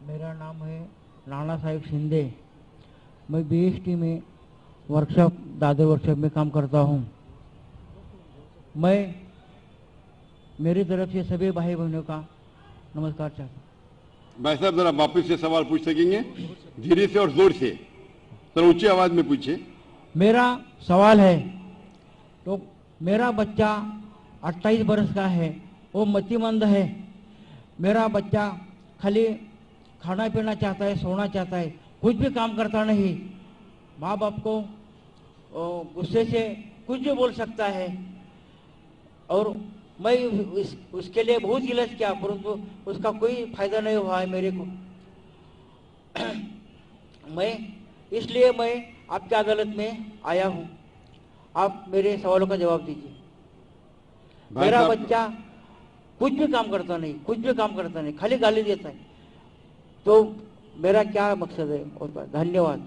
मेरा नाम है नाना साहिब शिंदे। मैं बीएसटी में वर्कशॉप दादर वर्कशॉप में काम करता हूँ। मैं मेरी तरफ से सभी भाई बहनों का नमस्कार चाहता हूँ। भाई साहब जरा वापस से सवाल पूछ सकेंगे? धीरे से और जोर से, थोड़ा ऊंची आवाज में पूछिए। मेरा सवाल है, तो मेरा बच्चा 28 बरस का है, वो मतिमंद है। मेरा बच्चा खाली खाना पीना चाहता है, सोना चाहता है, कुछ भी काम करता नहीं। माँ बाप को गुस्से से कुछ भी बोल सकता है, और मैं उसके लिए बहुत इलाज किया, परंतु उसका कोई फायदा नहीं हुआ है मेरे को। इसलिए मैं आपकी अदालत में आया हूँ। आप मेरे सवालों का जवाब दीजिए। मेरा बच्चा कुछ भी काम करता नहीं, खाली गाली देता है, तो मेरा क्या मकसद है? और धन्यवाद।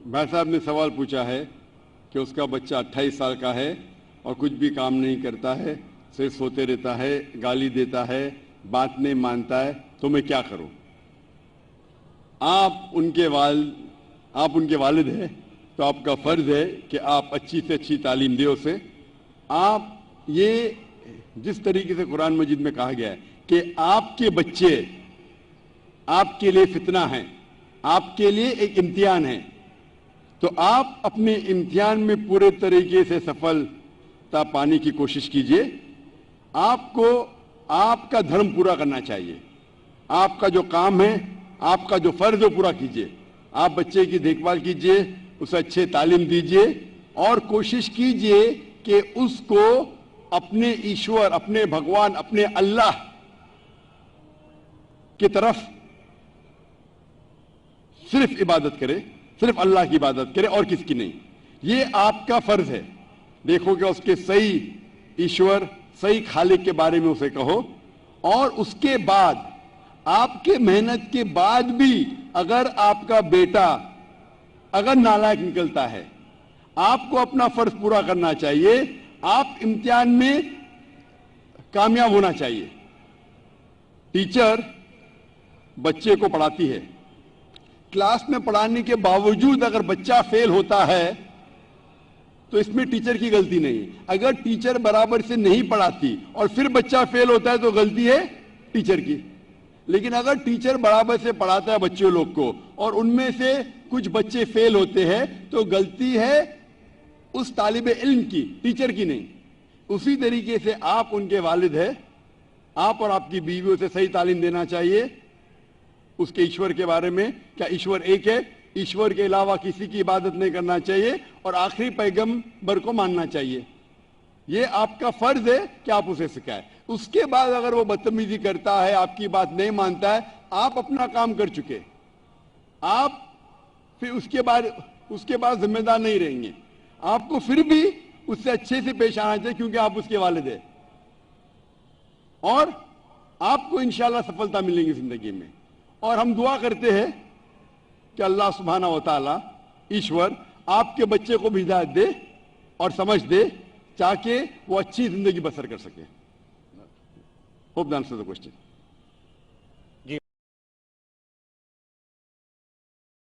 भाई साहब ने सवाल पूछा है कि उसका बच्चा 28 साल का है और कुछ भी काम नहीं करता है, सिर्फ सोते रहता है, गाली देता है, बात नहीं मानता है, तो मैं क्या करूं? आप उनके वालिद हैं, तो आपका फर्ज है कि आप अच्छी से अच्छी तालीम दें उसे। आप ये जिस तरीके से कुरान मजीद में कहा गया है कि आपके बच्चे आपके लिए फितना हैं, आपके लिए एक इम्तिहान है, तो आप अपने इम्तिहान में पूरे तरीके से सफलता पाने की कोशिश कीजिए। आपको आपका धर्म पूरा करना चाहिए। आपका जो काम है, आपका जो फर्ज है पूरा कीजिए। आप बच्चे की देखभाल कीजिए, उसे अच्छे तालीम दीजिए और कोशिश कीजिए कि उसको अपने ईश्वर, अपने भगवान, अपने अल्लाह की तरफ सिर्फ इबादत करे, सिर्फ अल्लाह की इबादत करे और किसकी नहीं। ये आपका फर्ज है। देखो कि उसके सही ईश्वर, सही खालिक के बारे में उसे कहो, और उसके बाद आपके मेहनत के बाद भी अगर आपका बेटा अगर नालायक निकलता है, आपको अपना फर्ज पूरा करना चाहिए। आप इम्तिहान में कामयाब होना चाहिए। टीचर बच्चे को पढ़ाती है, क्लास में पढ़ाने के बावजूद अगर बच्चा फेल होता है तो इसमें टीचर की गलती नहीं। अगर टीचर बराबर से नहीं पढ़ाती और फिर बच्चा फेल होता है तो गलती है टीचर की। लेकिन अगर टीचर बराबर से पढ़ाता है बच्चों लोग को और उनमें से कुछ बच्चे फेल होते हैं तो गलती है उस तालिबे इल्म की, टीचर की नहीं। उसी तरीके से आप उनके वालिद हैं, आप और आपकी बीवी उसे सही तालीम देना चाहिए उसके ईश्वर के बारे में। क्या ईश्वर एक है? ईश्वर के अलावा किसी की इबादत नहीं करना चाहिए और आखिरी पैगंबर को मानना चाहिए। ये आपका फर्ज है कि आप उसे सिखाएं। उसके बाद अगर वो बदतमीजी करता है, आपकी बात नहीं मानता है, आप अपना काम कर चुके, आप फिर उसके बाद जिम्मेदार नहीं रहेंगे। आपको फिर भी उससे अच्छे से पेश आना चाहिए क्योंकि आप उसके वालिद हैं, और आपको इंशाल्लाह सफलता मिलेगी जिंदगी में। और हम दुआ करते हैं कि अल्लाह सुब्हाना व तआला ईश्वर आपके बच्चे को भी हिदायत दे और समझ दे ताकि वो अच्छी जिंदगी बसर कर सके। Hope the answer the question.